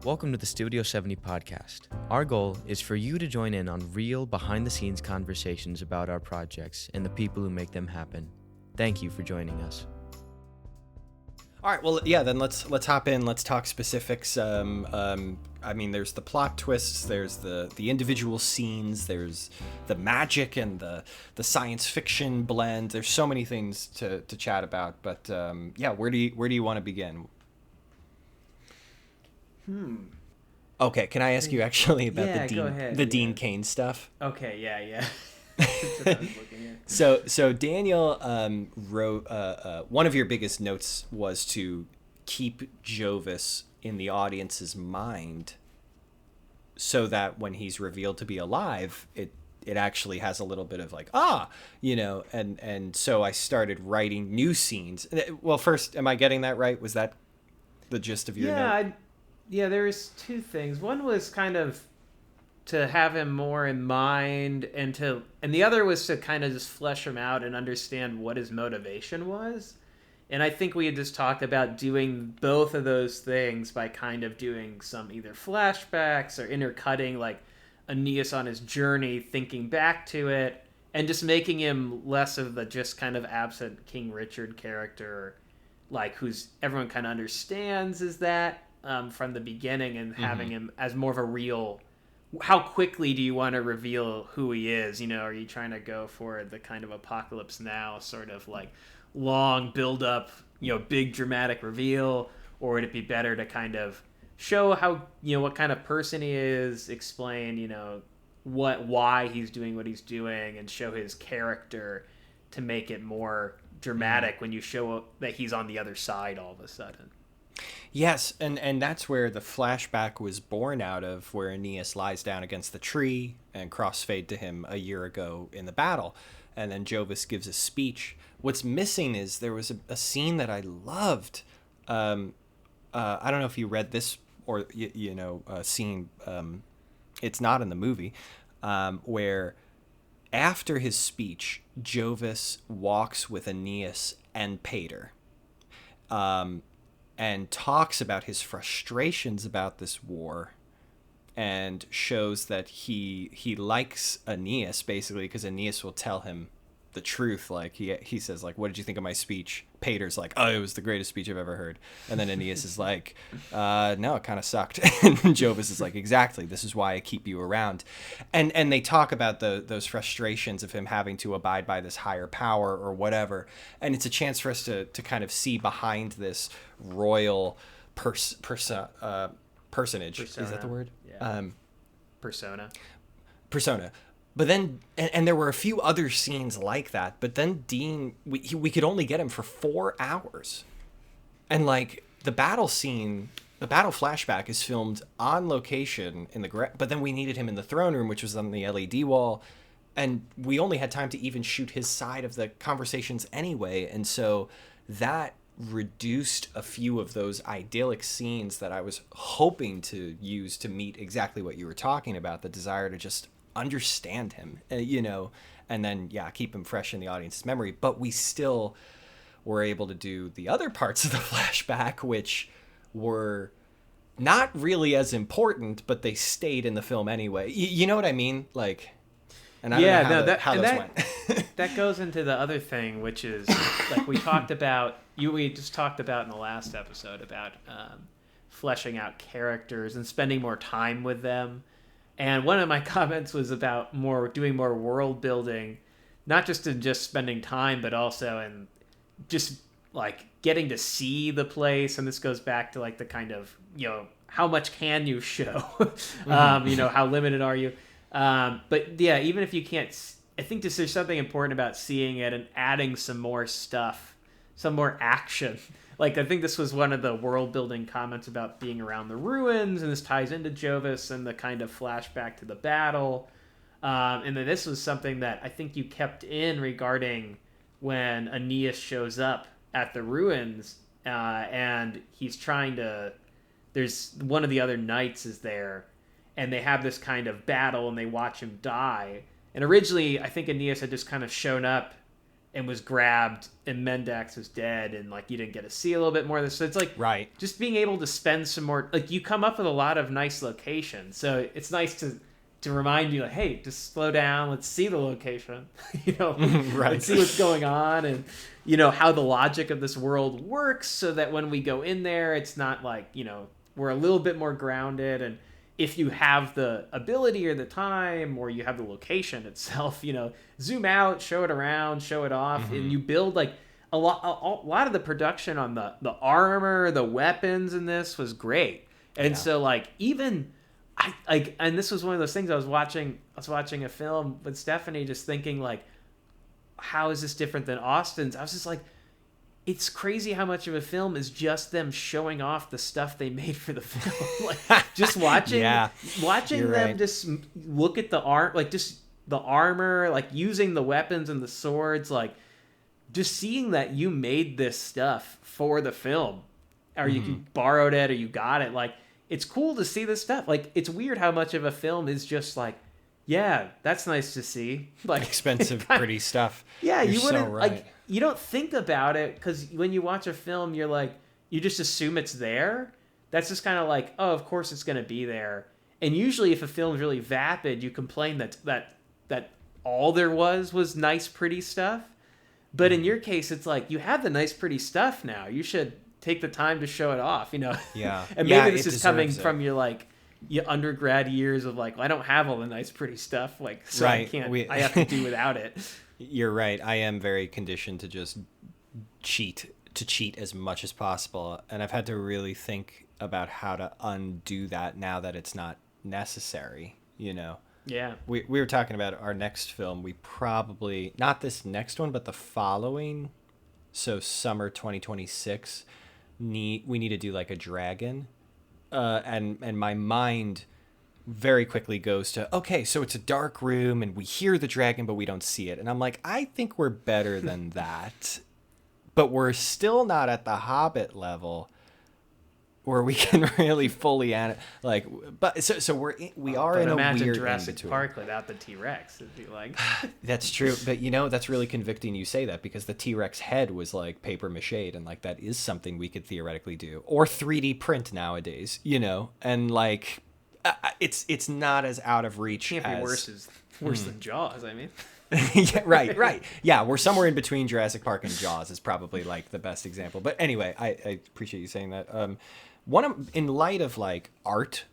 Welcome to the Studio 70 podcast. Our goal is for you to join in on real behind-the-scenes conversations about our projects and the people who make them happen. Thank you for joining us. All right, well, yeah, then let's hop in. Let's talk specifics. I mean, there's the plot twists, there's the individual scenes, there's the magic and the science fiction blend. There's so many things to chat about. But yeah, where do you want to begin? Okay, can I ask you actually about the Dean Cain stuff? Okay, yeah. That's what I was looking at. So Daniel wrote one of your biggest notes was to keep Jovis in the audience's mind so that when he's revealed to be alive, it actually has a little bit of like, and so I started writing new scenes. Well, first, am I getting that right? Was that the gist of your note? Yeah, there was two things. One was kind of to have him more in mind, and the other was to kind of just flesh him out and understand what his motivation was. And I think we had just talked about doing both of those things by kind of doing some either flashbacks or intercutting like Aeneas on his journey, thinking back to it, and just making him less of the just kind of absent King Richard character, like who's everyone kind of understands is that from the beginning, and having him as more of a real. How quickly do you want to reveal who he is? You know, are you trying to go for the kind of Apocalypse Now sort of like long build up, big dramatic reveal, or would it be better to kind of show how, what kind of person he is, explain, why he's doing what he's doing, and show his character to make it more dramatic when you show that he's on the other side all of a sudden. Yes, and that's where the flashback was born out of, where Aeneas lies down against the tree and crossfade to him a year ago in the battle, and then Jovis gives a speech. What's missing is there was a scene that I loved. I don't know if you read this or a scene. It's not in the movie, where after his speech, Jovis walks with Aeneas and Pater. And talks about his frustrations about this war, and shows that he likes Aeneas basically because Aeneas will tell him the truth. Like he says, like, what did you think of my speech? Pater's like, oh, it was the greatest speech I've ever heard. And then Aeneas is like, no, it kind of sucked. And Jovis is like, exactly, this is why I keep you around. And they talk about those frustrations of him having to abide by this higher power or whatever. And it's a chance for us to kind of see behind this royal personage. Persona. Is that the word? Yeah. Persona. But then, and there were a few other scenes like that, but then Dean, we could only get him for 4 hours. And like the battle scene, the battle flashback is filmed on location but then we needed him in the throne room, which was on the LED wall. And we only had time to even shoot his side of the conversations anyway. And so that reduced a few of those idyllic scenes that I was hoping to use to meet exactly what you were talking about, the desire to just understand him, and then keep him fresh in the audience's memory. But we still were able to do the other parts of the flashback, which were not really as important, but they stayed in the film anyway. You know what I mean? Like, and I don't know how those went. That goes into the other thing, which is like we talked about. We just talked about in the last episode about fleshing out characters and spending more time with them. And one of my comments was about doing more world building, not just in just spending time, but also in just like getting to see the place. And this goes back to like the kind of, how much can you show? How limited are you? But yeah, even if you can't, I think there's something important about seeing it and adding some more stuff, some more action. Like, I think this was one of the world-building comments about being around the ruins, and this ties into Jovis and the kind of flashback to the battle. And then this was something that I think you kept in regarding when Aeneas shows up at the ruins, and he's trying to... There's one of the other knights is there, and they have this kind of battle, and they watch him die. And originally, I think Aeneas had just kind of shown up and was grabbed, and Mendax was dead, and like you didn't get to see a little bit more of this. So it's like Right. just being able to spend some more, like you come up with a lot of nice locations. So it's nice to remind you, like, hey, just slow down. Let's see the location, Right. Let's see what's going on, and how the logic of this world works, so that when we go in there, it's not like we're a little bit more grounded. And if you have the ability or the time, or you have the location itself, zoom out, show it around, show it off, and you build like a lot of the production on the armor, the weapons in this was great. And so like even and this was one of those things I was watching a film with Stephanie, just thinking like, how is this different than Austin's? I was just like, it's crazy how much of a film is just them showing off the stuff they made for the film. Like just watching them right. Just look at the art, like just the armor, like using the weapons and the swords, like just seeing that you made this stuff for the film, or you borrowed it, or you got it. Like it's cool to see this stuff. Like it's weird how much of a film is just like, yeah, that's nice to see. Like expensive, pretty stuff. Yeah, You're you wouldn't so right. like. You don't think about it, because when you watch a film, you're like, you just assume it's there. That's just kind of like, oh, of course it's going to be there. And usually, if a film's really vapid, you complain that all there was nice, pretty stuff. But in your case, it's like you have the nice, pretty stuff now. You should take the time to show it off. Yeah. And maybe this is coming from your undergrad years of like, well, I don't have all the nice, pretty stuff, like, so right. I have to do without it. You're right. I am very conditioned to just cheat as much as possible. And I've had to really think about how to undo that now that it's not necessary, Yeah. We were talking about our next film. We probably, not this next one, but the following. So summer 2026, we need to do like a dragon. And my mind very quickly goes to, okay, so it's a dark room and we hear the dragon, but we don't see it. And I'm like, I think we're better than that, but we're still not at the Hobbit level where we can really fully like. But so we are in a weird Jurassic in-between. Park without the T-Rex. It'd be like That's true, but that's really convicting you say that, because the T-Rex head was like paper mache, and like that is something we could theoretically do, or 3D print nowadays, and like it's not as out of reach. Can't be worse than Jaws. I mean. Yeah, right. Yeah, we're somewhere in between Jurassic Park and Jaws is probably like the best example. But anyway, I appreciate you saying that. In light of like art,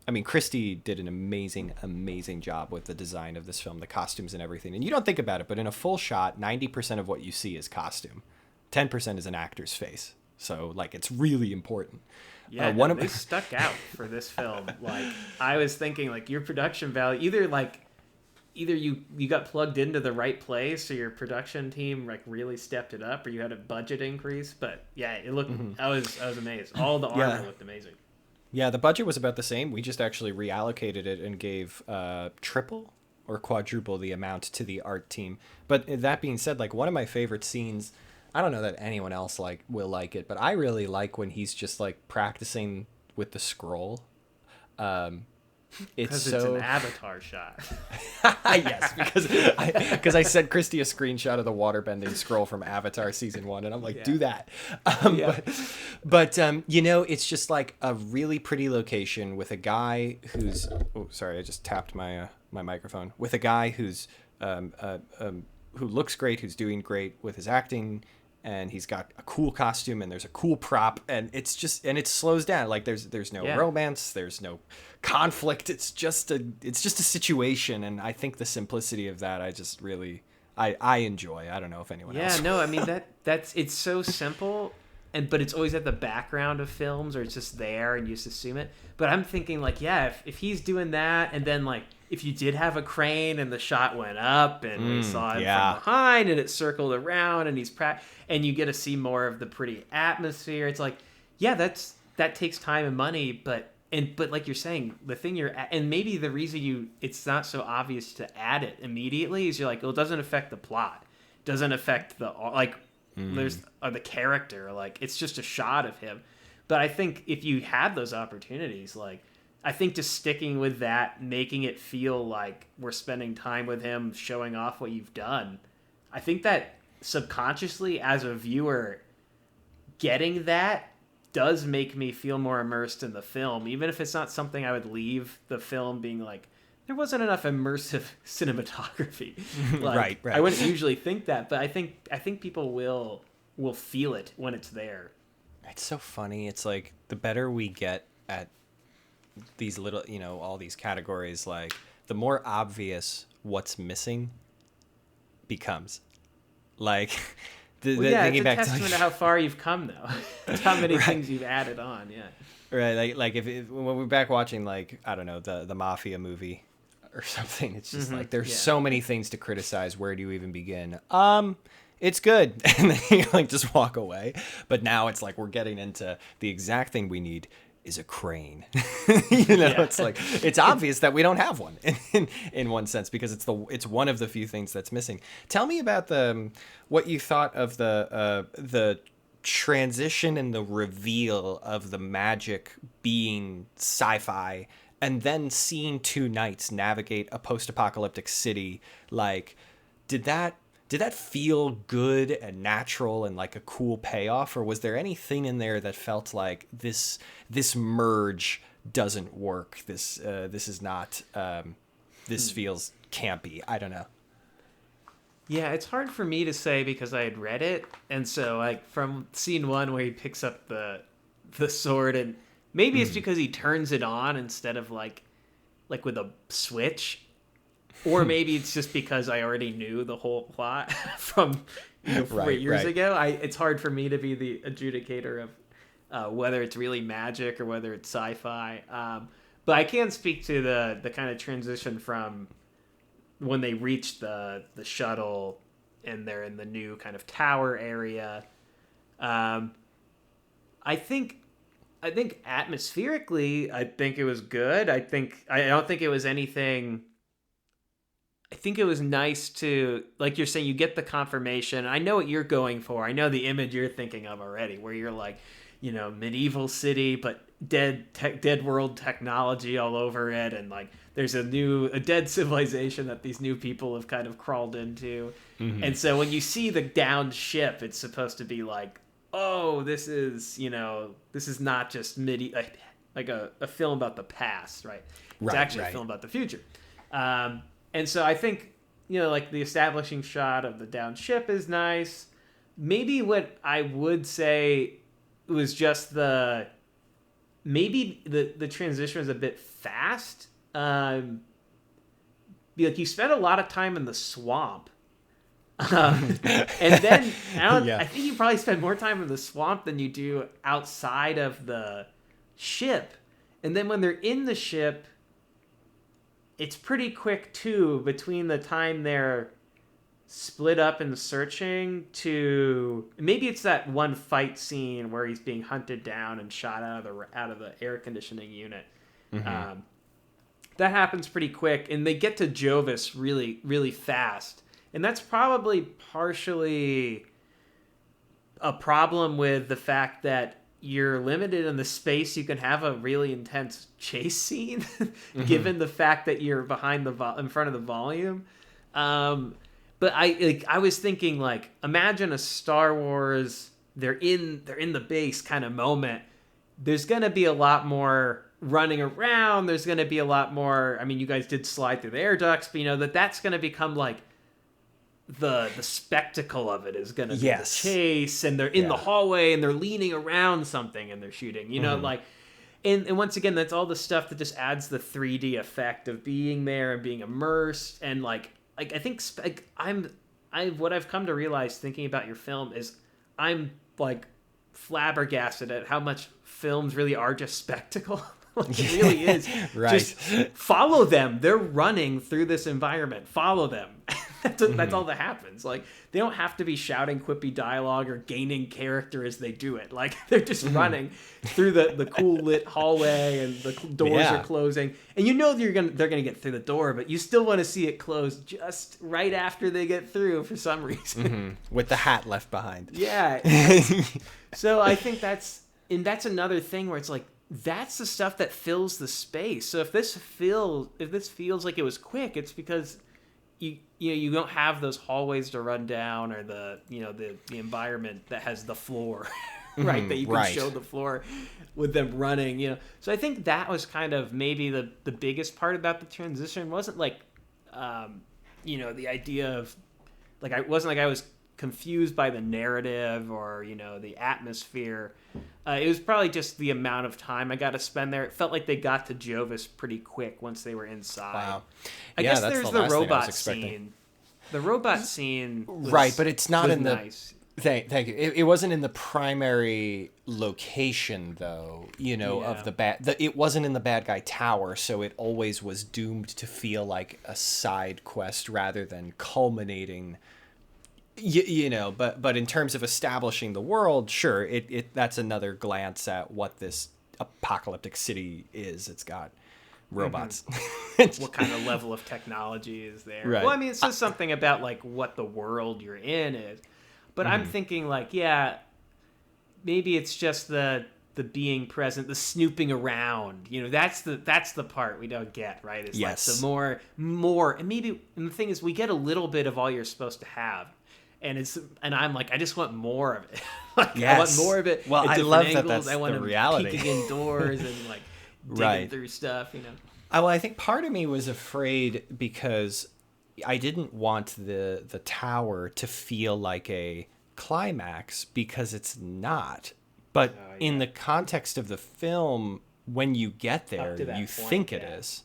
I mean, Christy did an amazing job with the design of this film, the costumes and everything. And you don't think about it, but in a full shot, 90% of what you see is costume. 10% is an actor's face. So like it's really important. Yeah, they stuck out for this film. Like I was thinking, like your production value, either you got plugged into the right place, so your production team like really stepped it up, or you had a budget increase. But yeah, it looked. I was amazed. All the armor looked amazing. Yeah, the budget was about the same. We just actually reallocated it and gave triple or quadruple the amount to the art team. But that being said, like one of my favorite scenes, I don't know that anyone else will like it, but I really like when he's just like practicing with the scroll. It's an Avatar shot. Yes, because I sent Christy a screenshot of the waterbending scroll from Avatar season 1, and I'm like, do that. But it's just like a really pretty location with a guy who's. Oh, sorry, I just tapped my microphone. With a guy who's who looks great, who's doing great with his acting. And he's got a cool costume, and there's a cool prop, and it slows down. Like there's no romance, there's no conflict. It's just a situation, and I think the simplicity of that, I just really I enjoy. I don't know if anyone else. Yeah, no, I mean it's so simple, but it's always at the background of films, or it's just there, and you just assume it. But I'm thinking like, yeah, if he's doing that, and then like if you did have a crane and the shot went up and we saw him from behind and it circled around and and you get to see more of the pretty atmosphere. It's like, yeah, that takes time and money, but like you're saying, the thing and maybe the reason it's not so obvious to add it immediately is you're like, well, it doesn't affect the plot, doesn't affect there's the character, like it's just a shot of him. But I think if you had those opportunities, like I think just sticking with that, making it feel like we're spending time with him, showing off what you've done, I think that subconsciously as a viewer, getting that does make me feel more immersed in the film, even if it's not something I would leave the film being like, there wasn't enough immersive cinematography. Like, right. I wouldn't usually think that, but I think people will feel it when it's there. It's so funny. It's like the better we get at these little, all these categories, like the more obvious what's missing becomes. Like, It's a testament to how far you've come, though. How many things you've added on, yeah. Right, like when we're back watching, like, I don't know, the Mafia movie or something, it's just like there's so many things to criticize. Where do you even begin? It's good, and then you like just walk away. But now it's like we're getting into the exact thing we need is a crane. It's like it's obvious that we don't have one in one sense, because it's one of the few things that's missing. Tell me about what you thought of the transition and the reveal of the magic being sci-fi, and then seeing two knights navigate a post-apocalyptic city. Like, did that feel good and natural and like a cool payoff, or was there anything in there that felt like this merge doesn't work? This is not. This feels campy. I don't know. Yeah, it's hard for me to say because I had read it, and so like from scene one where he picks up the sword, and maybe it's because he turns it on instead of like with a switch. Or maybe it's just because I already knew the whole plot from 4 years ago. It's hard for me to be the adjudicator of whether it's really magic or whether it's sci-fi. But I can speak to the kind of transition from when they reach the shuttle and they're in the new kind of tower area. I think atmospherically, I think it was good. I don't think it was anything. I think it was nice to, like you're saying, you get the confirmation. I know what you're going for. I know the image you're thinking of already, where you're like, medieval city, but dead world technology all over it, and like there's a dead civilization that these new people have kind of crawled into. Mm-hmm. And so when you see the downed ship, it's supposed to be like, oh, this is not just like a film about the past, right? It's actually a film about the future. And so I think, like the establishing shot of the downed ship is nice. Maybe what I would say was just the transition was a bit fast. Like you spent a lot of time in the swamp. And then I think you probably spend more time in the swamp than you do outside of the ship. And then when they're in the ship, it's pretty quick too, between the time they're split up and searching to maybe it's that one fight scene where he's being hunted down and shot out of the air conditioning unit. Mm-hmm. That happens pretty quick, and they get to Jovis really, really fast, and that's probably partially a problem with the fact that you're limited in the space you can have a really intense chase scene, given the fact that you're behind in front of the volume. But I was thinking, like, imagine a Star Wars they're in the base kind of moment. There's gonna be a lot more running around. There's gonna be a lot more. I mean, you guys did slide through the air ducts, but that's gonna become like the spectacle of it is going to be the chase, and they're in the hallway and they're leaning around something and they're shooting, like, and once again, that's all the stuff that just adds the 3D effect of being there and being immersed. And like I think what I've come to realize thinking about your film is I'm like flabbergasted at how much films really are just spectacle. Like, it really is. Right. Just follow them. They're running through this environment. Follow them. That's all that happens. Like, they don't have to be shouting quippy dialogue or gaining character as they do it. Like, they're just running through the cool lit hallway, and the doors are closing. And they're gonna get through the door, but you still want to see it close just right after they get through for some reason. Mm-hmm. With the hat left behind. Yeah. So I think that's another thing where it's like, that's the stuff that fills the space. So if this feels like it was quick, it's because you don't have those hallways to run down, or the environment that has the floor, right? That you can show the floor with them running, So I think that was kind of maybe the biggest part about the transition. Wasn't like, the idea of like, I wasn't like I was confused by the narrative or the atmosphere. It was probably just the amount of time I got to spend there. It felt like they got to Jovis pretty quick once they were inside. Wow. I guess there's the robot scene. The robot scene was, right, but it's not in nice. Thank you. It wasn't in the primary location, though, of the bad. It wasn't in the bad guy tower, so it always was doomed to feel like a side quest rather than culminating. But in terms of establishing the world, sure, that's another glance at what this apocalyptic city is. It's got robots. What kind of level of technology is there? Right. Well, I mean, it says something about like what the world you're in is. But I'm thinking like, maybe it's just the being present, the snooping around. That's the part we don't get, right? It's like the more, and the thing is, we get a little bit of all you're supposed to have. And I'm like, I just want more of it. I want more of it. Well, I love that that's the reality. Peeking indoors and like digging through stuff, Well, I think part of me was afraid because I didn't want the tower to feel like a climax, because it's not. But in the context of the film, when you get there, you think it is.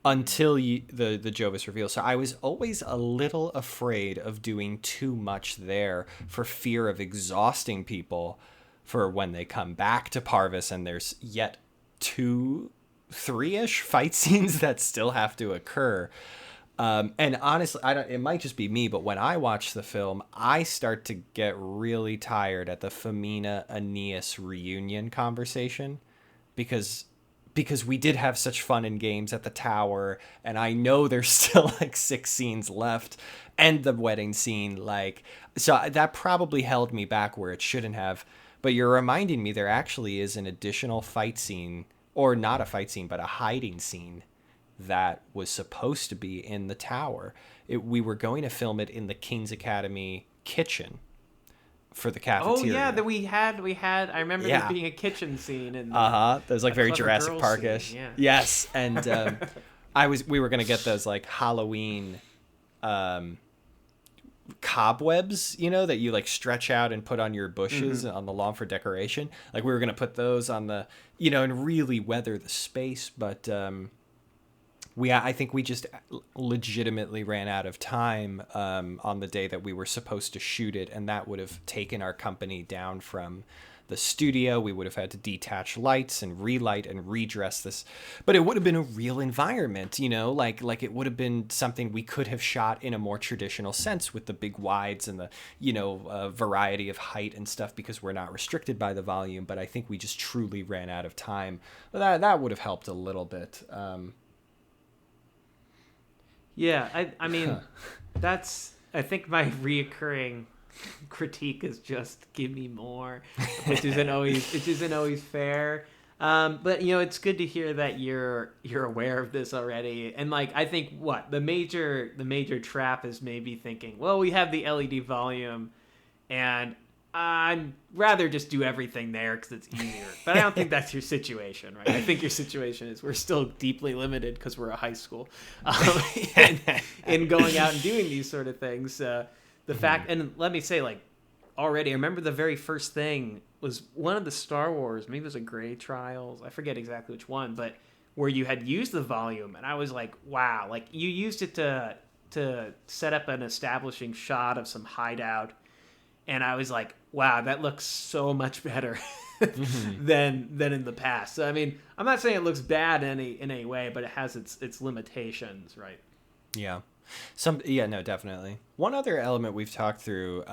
Until the Jovis reveal. So I was always a little afraid of doing too much there for fear of exhausting people for when they come back to Parvis and there's yet 2-3-ish fight scenes that still have to occur. And honestly, it might just be me, but when I watch the film, I start to get really tired at the Femina-Aeneas reunion conversation because we did have such fun and games at the tower, and I know there's still like 6 scenes left, and the wedding scene, so that probably held me back where it shouldn't have. But you're reminding me there actually is an additional fight scene, or not a fight scene, but a hiding scene that was supposed to be in the tower. We were going to film it in the King's Academy kitchen for the cafeteria. Oh yeah, that we had. I remember there being a kitchen scene and There's like very Jurassic Park-ish. Yeah. Yes, and we were gonna get those like Halloween cobwebs, that you like stretch out and put on your bushes on the lawn for decoration. Like we were gonna put those on the and really weather the space, but I think we just legitimately ran out of time on the day that we were supposed to shoot it, and that would have taken our company down from the studio. We would have had to detach lights and relight and redress this, but it would have been a real environment, like it would have been something we could have shot in a more traditional sense with the big wides and the variety of height and stuff, because we're not restricted by the volume. But I think we just truly ran out of time. That would have helped a little bit. Yeah, I mean, I think my reoccurring critique is just give me more, which isn't always fair. But it's good to hear that you're aware of this already. And I think the major trap is maybe thinking, well, we have the LED volume, and I'd rather just do everything there because it's easier. But I don't think that's your situation, right? I think your situation is we're still deeply limited because we're a high school in going out and doing these sort of things. The fact, and let me say, already, I remember the very first thing was one of the Star Wars, maybe it was a Grey Trials, I forget exactly which one, but where you had used the volume, and I was like, wow, you used it to set up an establishing shot of some hideout. And I was like, wow, that looks so much better than in the past. So, I mean, I'm not saying it looks bad in any way, but it has its limitations, right? Yeah. No, definitely. One other element we've talked through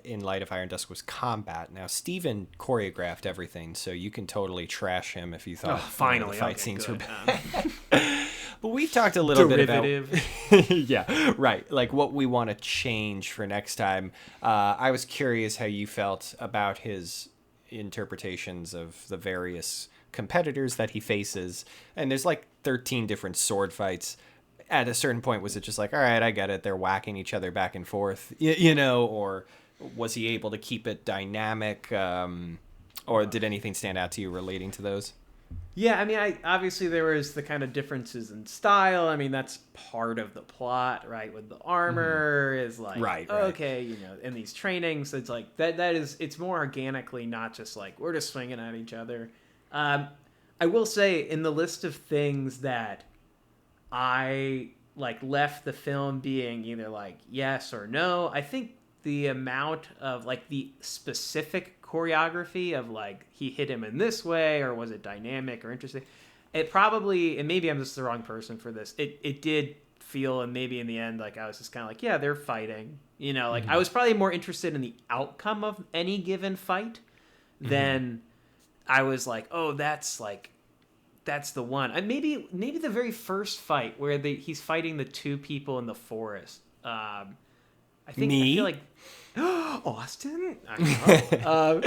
in light of Iron Dusk was combat. Now, Steven choreographed everything, so you can totally trash him if you thought finally the fight scenes were bad. But we've talked a little bit about yeah, right, like what we want to change for next time. I was curious how you felt about his interpretations of the various competitors that he faces, and there's 13 different sword fights. at a certain point, was it just like, all right, I get it, they're whacking each other back and forth, or was he able to keep it dynamic, or did anything stand out to you relating to those? Yeah, I mean, obviously there was the kind of differences in style. I mean, that's part of the plot, right? With the armor is like, Right. okay, in these trainings, it's like it's more organically, not just like we're just swinging at each other. I will say, in the list of things that I like left the film being either like yes or no, I think the amount of like the specific choreography of like he hit him in this way, or was it dynamic or interesting, it probably, and maybe I'm just the wrong person for this, it did feel, and maybe in the end like I was just kind of like, yeah, they're fighting, like I was probably more interested in the outcome of any given fight than I was like, oh, that's the one. And maybe the very first fight where he's fighting the two people in the forest. I feel like Austin. I don't know.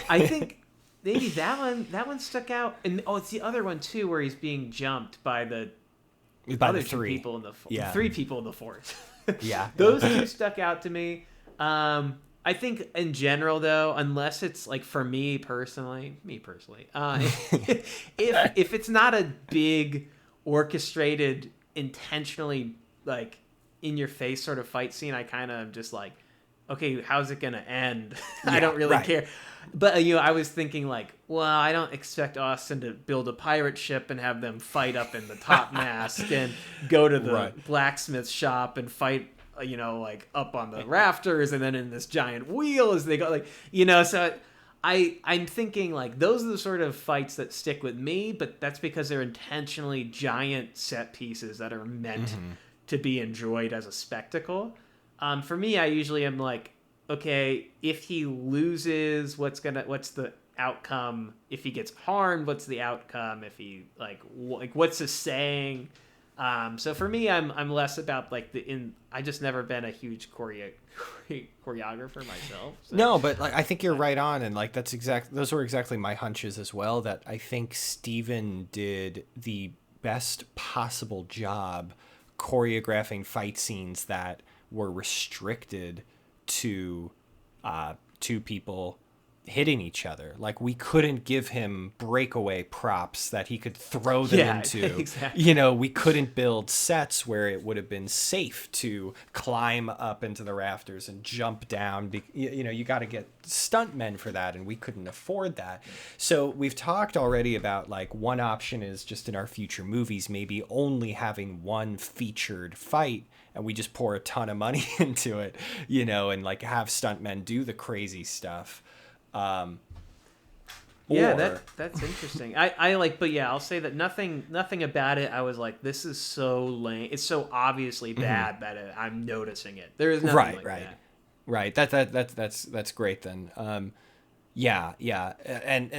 I think maybe that one stuck out. And it's the other one too, where he's being jumped by the other two people in the three people in the forest. Yeah, those two stuck out to me. I think in general, though, unless it's like for me personally, if it's not a big orchestrated, intentionally like in your face sort of fight scene, I kind of just like, okay, how's it gonna end? I don't really care. But I was thinking like, well, I don't expect Austin to build a pirate ship and have them fight up in the topmast and go to the blacksmith shop and fight, like up on the rafters and then in this giant wheel as they go, like, so I'm thinking like those are the sort of fights that stick with me, but that's because they're intentionally giant set pieces that are meant to be enjoyed as a spectacle. For me, I usually am like, okay, if he loses, what's the outcome? If he gets harmed, what's the outcome? If he what's the saying? So for me, I'm less about like I just never been a huge choreographer myself. So. No, but like I think you're right on, and like those were exactly my hunches as well. That I think Steven did the best possible job choreographing fight scenes that were restricted to two people hitting each other. Like we couldn't give him breakaway props that he could throw them into. Exactly. We couldn't build sets where it would have been safe to climb up into the rafters and jump down. You got to get stuntmen for that, and we couldn't afford that. So we've talked already about like one option is just in our future movies maybe only having one featured fight, and we just pour a ton of money into it, and like have stuntmen do the crazy stuff. That's interesting. I like, but yeah, I'll say that nothing about it. I was like, this is so lame. It's so obviously bad that I'm noticing it. There is nothing that. Right. That's great then. And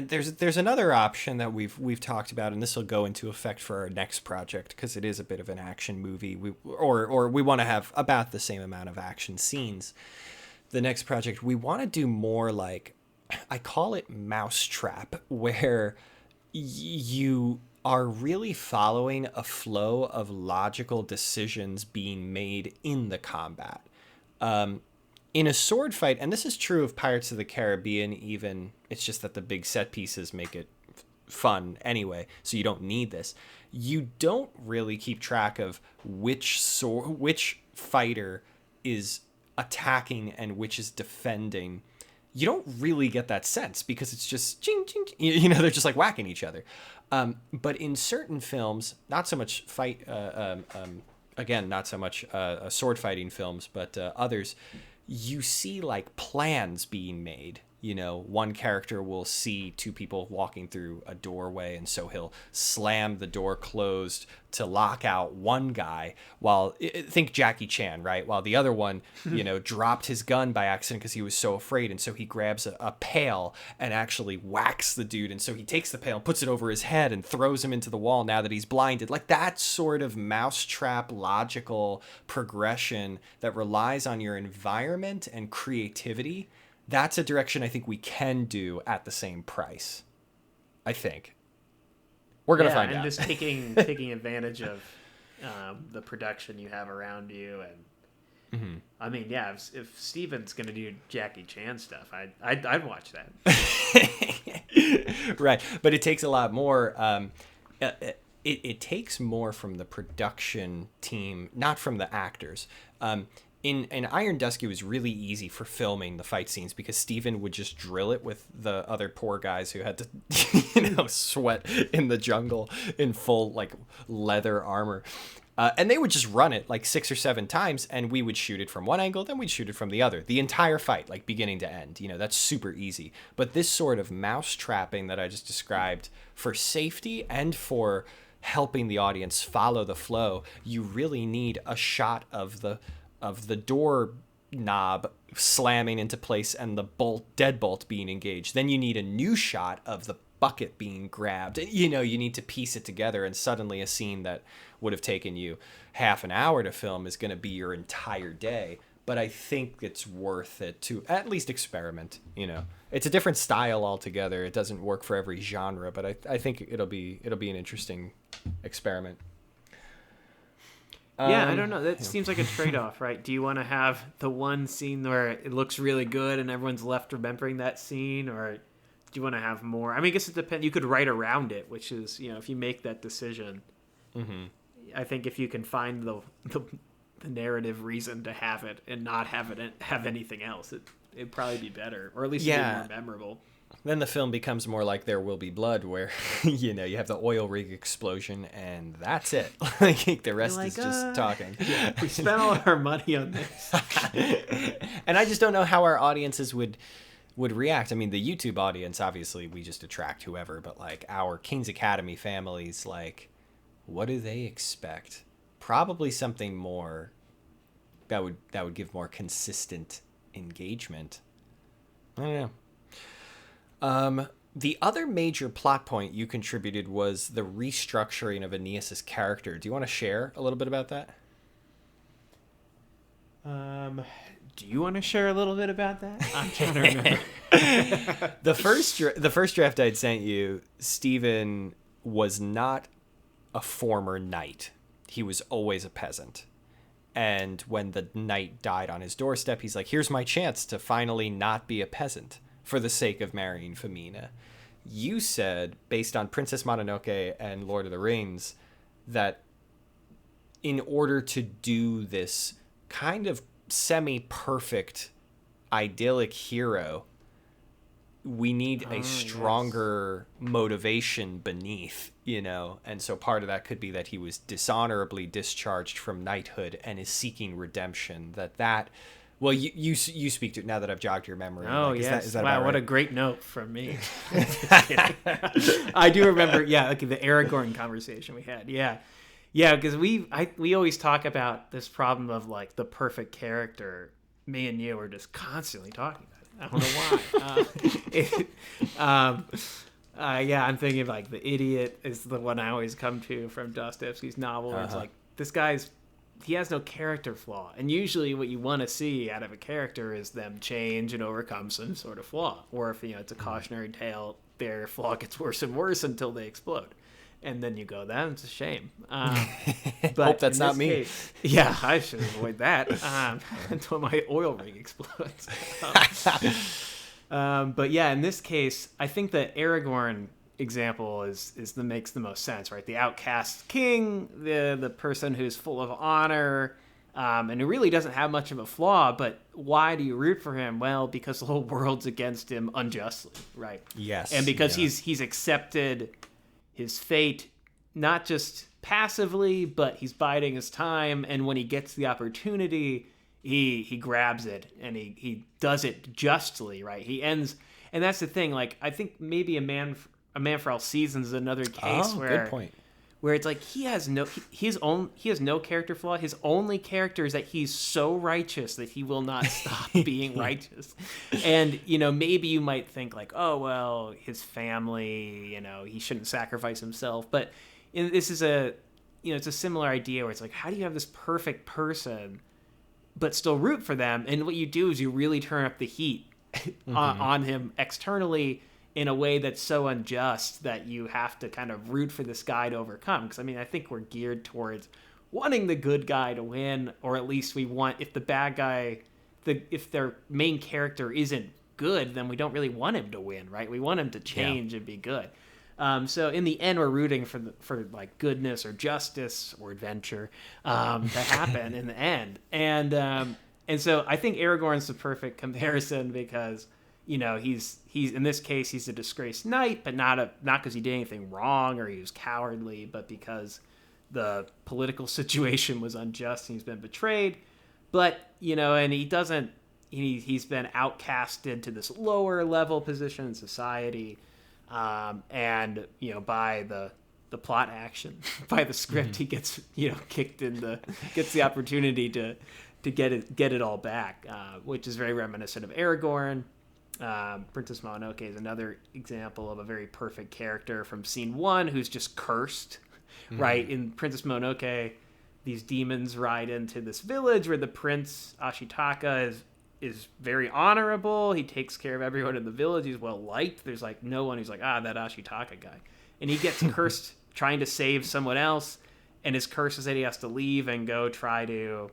there's another option that we've talked about, and this will go into effect for our next project because it is a bit of an action movie. We want to have about the same amount of action scenes. The next project we want to do more like, I call it mousetrap, where you are really following a flow of logical decisions being made in the combat. In a sword fight, and this is true of Pirates of the Caribbean even, it's just that the big set pieces make it fun anyway, so you don't need this. You don't really keep track of which fighter is attacking and which is defending. You don't really get that sense because it's just ching, ching, ching. They're just like whacking each other. But in certain films, not so much not so much sword fighting films, but others, you see like plans being made. One character will see two people walking through a doorway, and so he'll slam the door closed to lock out one guy, while think Jackie Chan, right? While the other one, dropped his gun by accident because he was so afraid, and so he grabs a pail and actually whacks the dude, and so he takes the pail and puts it over his head and throws him into the wall now that he's blinded. Like that sort of mousetrap logical progression that relies on your environment and creativity. That's a direction I think we can do at the same price. I think. We're going to find out. And just taking advantage of the production you have around you, and I mean, yeah, if Steven's gonna do Jackie Chan stuff, I'd watch that. Right, but it takes a lot more. It takes more from the production team, not from the actors. In Iron Dusk, it was really easy for filming the fight scenes because Steven would just drill it with the other poor guys who had to, sweat in the jungle in full like leather armor. And they would just run it like 6 or 7 times, and we would shoot it from one angle, then we'd shoot it from the other. The entire fight, like beginning to end. That's super easy. But this sort of mouse trapping that I just described, for safety and for helping the audience follow the flow, you really need a shot of the door knob slamming into place and the deadbolt being engaged. Then you need a new shot of the bucket being grabbed. You need to piece it together, and suddenly a scene that would have taken you half an hour to film is going to be your entire day. But I think it's worth it to at least experiment. It's a different style altogether. It doesn't work for every genre, but I think it'll be an interesting experiment. Yeah, I don't know. That seems like a trade-off, right? Do you want to have the one scene where it looks really good and everyone's left remembering that scene, or do you want to have more? I mean, I guess it depends. You could write around it, which is, if you make that decision, I think if you can find the narrative reason to have it and not have anything else, it'd probably be better, or at least it'd be more memorable. Then the film becomes more like There Will Be Blood, where you have the oil rig explosion and that's it. Like the rest is just talking. Yeah, we spent all our money on this, and I just don't know how our audiences would react. I mean, the YouTube audience, obviously, we just attract whoever, but like our King's Academy families, like, what do they expect? Probably something more that would give more consistent engagement. I don't know. The other major plot point you contributed was the restructuring of Aeneas's character. Do you want to share a little bit about that? Do you want to share a little bit about that? I'm trying to remember. The first draft I'd sent you, Stephen was not a former knight. He was always a peasant. And when the knight died on his doorstep, he's like, here's my chance to finally not be a peasant for the sake of marrying Femina. You said, based on Princess Mononoke and Lord of the Rings, that in order to do this kind of semi-perfect, idyllic hero, we need a stronger motivation beneath, and so part of that could be that he was dishonorably discharged from knighthood and is seeking redemption. Well, you speak to it now that I've jogged your memory. Oh, like, yes. Is that wow, about right? What a great note from me. I do remember, the Aragorn conversation we had. Yeah, because we always talk about this problem of, like, the perfect character. Me and you are just constantly talking about it. I don't know why. I'm thinking of, like, The Idiot is the one I always come to from Dostoevsky's novel. Where it's like, this guy's... he has no character flaw, and usually what you want to see out of a character is them change and overcome some sort of flaw, or if it's a cautionary tale, their flaw gets worse and worse until they explode, and then you go, that's a shame. But hope that's not me. Case, I should avoid that until my oil rig explodes. But in this case, I think that Aragorn example makes the most sense, right? The outcast king, the person who's full of honor, and who really doesn't have much of a flaw. But why do you root for him? Well, because the whole world's against him unjustly, right? Yes, and because he's accepted his fate, not just passively, but he's biding his time. And when he gets the opportunity, he grabs it and he does it justly, right? He ends, and that's the thing. Like, I think maybe A Man for All Seasons is another case good point. Where it's like he has no character flaw. His only character is that he's so righteous that he will not stop being righteous. And maybe you might think like, oh well, his family, he shouldn't sacrifice himself. But this is it's a similar idea where it's like, how do you have this perfect person but still root for them? And what you do is you really turn up the heat on him externally, in a way that's so unjust that you have to kind of root for this guy to overcome. Because, I think we're geared towards wanting the good guy to win, or at least we want, if the bad guy, if their main character isn't good, then we don't really want him to win, right? We want him to change and be good. So in the end, we're rooting for like goodness or justice or adventure to happen in the end. And so I think Aragorn's the perfect comparison because, you know, he's in this case he's a disgraced knight, but not because he did anything wrong or he was cowardly, but because the political situation was unjust and he's been betrayed. But, you know, and he's been outcasted to this lower level position in society. And, you know, by the plot action, by the script, he gets, you know, gets the opportunity to get it all back, which is very reminiscent of Aragorn. Princess Mononoke is another example of a very perfect character from scene 1 who's just cursed, right? In Princess Mononoke, these demons ride into this village where the prince Ashitaka is very honorable. He takes care of everyone in the village. He's well liked. There's like no one who's like, that Ashitaka guy. And he gets cursed trying to save someone else, and his curse is that he has to leave and go try to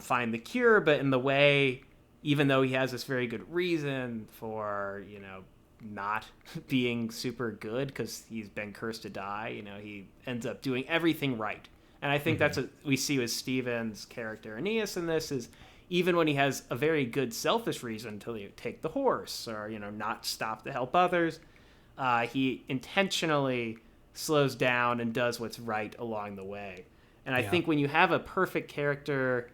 find the cure. But in the way, even though he has this very good reason for, you know, not being super good because he's been cursed to die, you know, he ends up doing everything right. And I think that's what we see with Stephen's character Aeneas in this, is even when he has a very good selfish reason to take the horse or, you know, not stop to help others, he intentionally slows down and does what's right along the way. And I think when you have a perfect character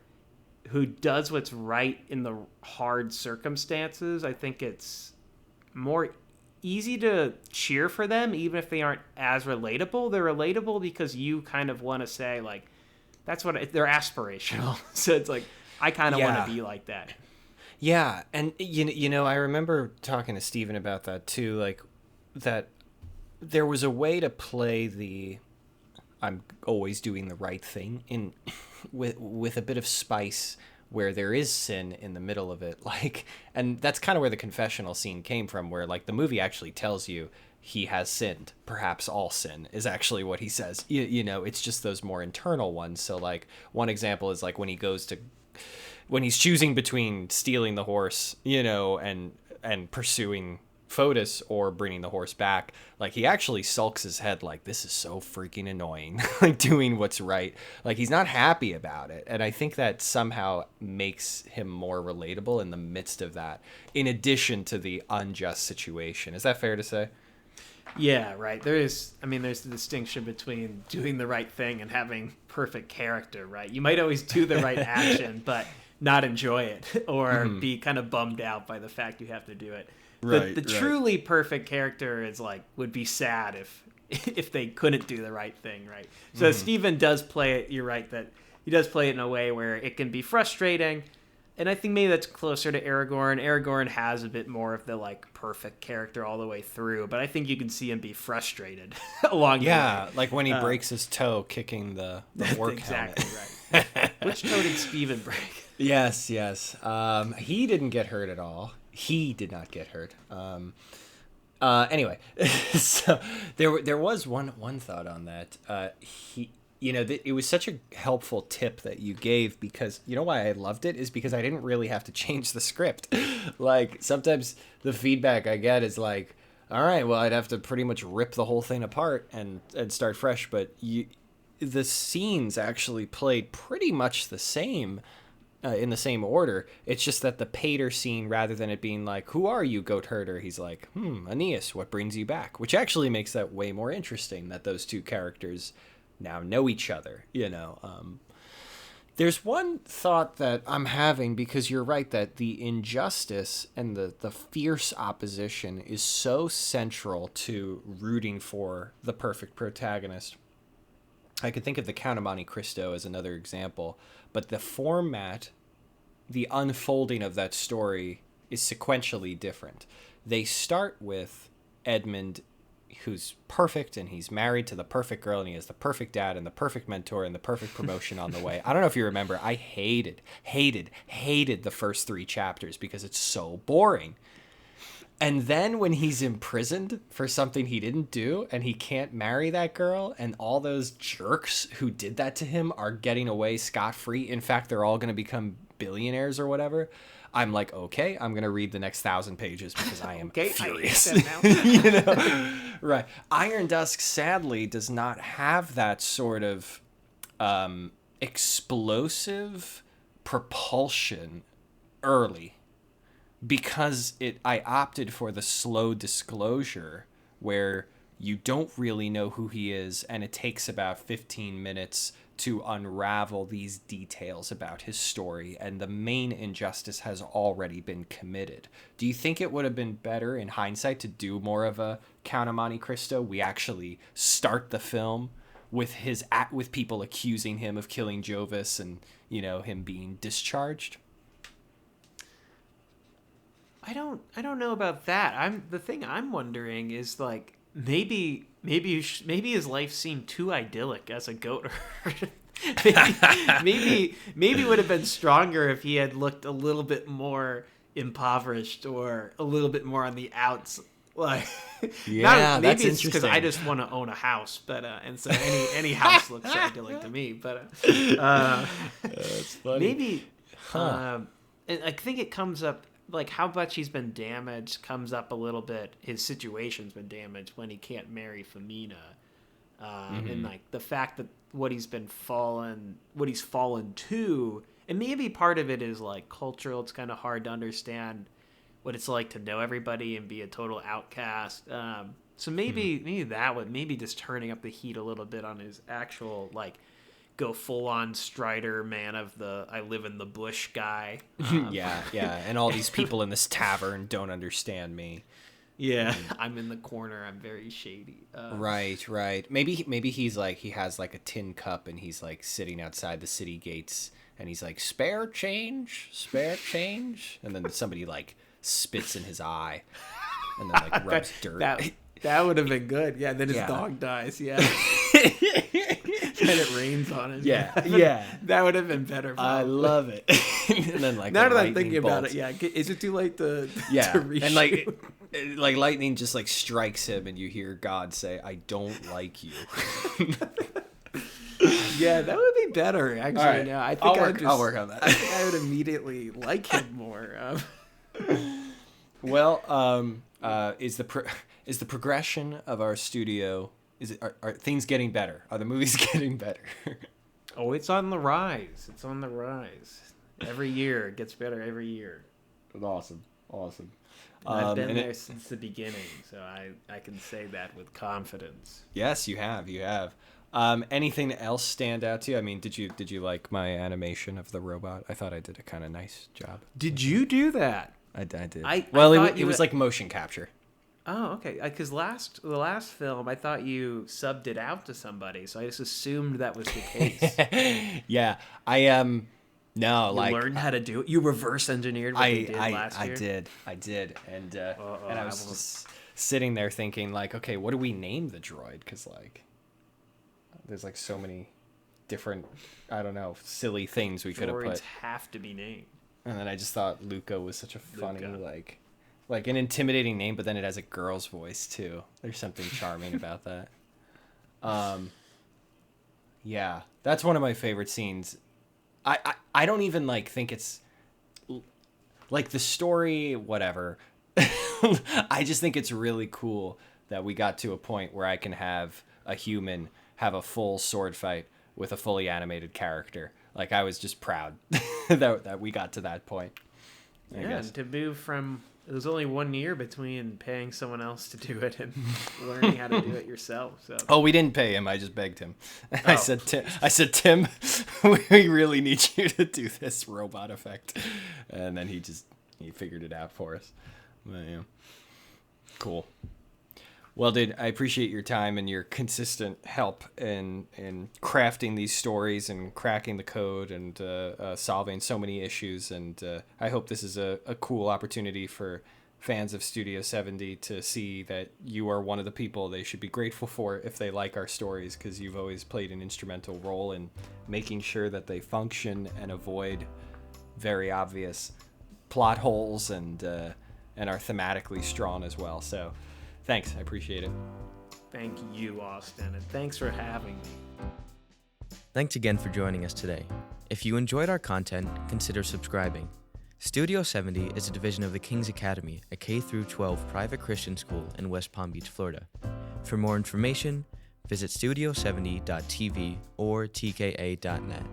who does what's right in the hard circumstances, I think it's more easy to cheer for them, even if they aren't as relatable. They're relatable because you kind of want to say, like, that's what they're aspirational. So it's like, I kind of want to be like that. Yeah, and you know, I remember talking to Steven about that too, like that there was a way to play the I'm always doing the right thing in with a bit of spice where there is sin in the middle of it, like, and that's kind of where the confessional scene came from, where like the movie actually tells you he has sinned. Perhaps all sin is actually what he says. You know, it's just those more internal ones. So like one example is like when he's choosing between stealing the horse, you know, and pursuing Fotis or bringing the horse back, like he actually sulks his head like, this is so freaking annoying, like doing what's right. Like he's not happy about it. And I think that somehow makes him more relatable in the midst of that, in addition to the unjust situation. Is that fair to say? Yeah, right. There's the distinction between doing the right thing and having perfect character, right? You might always do the right action, but not enjoy it or be kind of bummed out by the fact you have to do it. The truly perfect character is like, would be sad if they couldn't do the right thing, right? So Stephen does play it, you're right, that he does play it in a way where it can be frustrating. And I think maybe that's closer to Aragorn. Aragorn has a bit more of the like perfect character all the way through, but I think you can see him be frustrated along the way. Yeah, like when he breaks his toe kicking the work exactly helmet. Right. Which toe did Stephen break? Yes. He didn't get hurt at all. He did not get hurt. Anyway, so there was one thought on that. It was such a helpful tip that you gave, because you know why I loved it is because I didn't really have to change the script. Like sometimes the feedback I get is like, all right, well, I'd have to pretty much rip the whole thing apart and start fresh. But the scenes actually played pretty much the same. In the same order. It's just that the Pater scene, rather than it being like, who are you, goat herder, he's like, Aeneas, what brings you back? Which actually makes that way more interesting, that those two characters now know each other, you know. There's one thought that I'm having, because you're right that the injustice and the fierce opposition is so central to rooting for the perfect protagonist. I could think of the Count of Monte Cristo as another example, but the format, the unfolding of that story is sequentially different. They start with Edmund, who's perfect, and he's married to the perfect girl, and he has the perfect dad and the perfect mentor and the perfect promotion on the way. I don't know if you remember, I hated the first 3 chapters because it's so boring. And then when he's imprisoned for something he didn't do and he can't marry that girl and all those jerks who did that to him are getting away scot-free. In fact, they're all going to become billionaires or whatever. I'm like, okay, I'm going to read the next 1,000 pages because I am furious. You know? Right. Iron Dusk, sadly, does not have that sort of explosive propulsion early. Because I opted for the slow disclosure where you don't really know who he is, and it takes about 15 minutes to unravel these details about his story, and the main injustice has already been committed. Do you think it would have been better in hindsight to do more of a Count of Monte Cristo? We actually start the film with with people accusing him of killing Jovis and, you know, him being discharged? I don't know about that. The thing I'm wondering is like maybe his life seemed too idyllic as a goat herd. maybe it would have been stronger if he had looked a little bit more impoverished or a little bit more on the outs. Like, yeah, maybe that's it's because interesting. I just want to own a house, but and so any house looks idyllic to me. But That's funny. maybe and I think it comes up. Like how much he's been damaged comes up a little bit. His situation's been damaged when he can't marry Femina, and like the fact that what he's fallen to, and maybe part of it is like cultural. It's kind of hard to understand what it's like to know everybody and be a total outcast. So maybe just turning up the heat a little bit on his actual like. Go full on Strider, man of the I live in the bush guy. Yeah, and all these people in this tavern don't understand me. Yeah, I'm in the corner. I'm very shady. Right. Maybe he's like he has like a tin cup and he's like sitting outside the city gates and he's like spare change, and then somebody like spits in his eye and then like rubs dirt. That would have been good. Yeah, then his dog dies. Yeah. And it rains on him. Yeah. That would have been better. Probably. I love it. And then like now that I'm thinking about it, is it too late to reshoot? And like lightning just like strikes him, and you hear God say, "I don't like you." Yeah, that would be better. Actually, right. now I think I'll work on that. I think I would immediately like him more. Well, is the progression of our studio? Are things getting better? Are the movies getting better? Oh, it's on the rise. It's on the rise. Every year it gets better. Every year. Awesome. And I've been there since the beginning, so I can say that with confidence. Yes, you have. Anything else stand out to you? I mean, did you like my animation of the robot? I thought I did a kind of nice job. Did you do that? I did. It was like motion capture. Oh, okay. Because the last film, I thought you subbed it out to somebody, so I just assumed that was the case. Yeah, I no, you like learned how to do it. You reverse engineered what they did last year. I did, and I was just sitting there thinking, like, okay, what do we name the droid? Because like, there's like so many different, I don't know, silly things we could have put. Have to be named. And then I just thought Luca was such a funny like an intimidating name, but then it has a girl's voice too. There's something charming about that. Yeah, that's one of my favorite scenes. I don't even like think it's like the story, whatever. I just think it's really cool that we got to a point where I can have a human have a full sword fight with a fully animated character. Like, I was just proud that we got to that point. I guess. And to move from... It was only 1 year between paying someone else to do it and learning how to do it yourself. So. Oh, we didn't pay him. I just begged him. I said, Tim, we really need you to do this robot effect. And then he figured it out for us. But, yeah. Cool. Well, dude, I appreciate your time and your consistent help in crafting these stories and cracking the code and solving so many issues. And I hope this is a cool opportunity for fans of Studio 70 to see that you are one of the people they should be grateful for if they like our stories, because you've always played an instrumental role in making sure that they function and avoid very obvious plot holes and and are thematically strong as well. So thanks, I appreciate it. Thank you, Austin, and thanks for having me. Thanks again for joining us today. If you enjoyed our content, consider subscribing. Studio 70 is a division of the King's Academy, a K-12 private Christian school in West Palm Beach, Florida. For more information, visit studio70.tv or tka.net.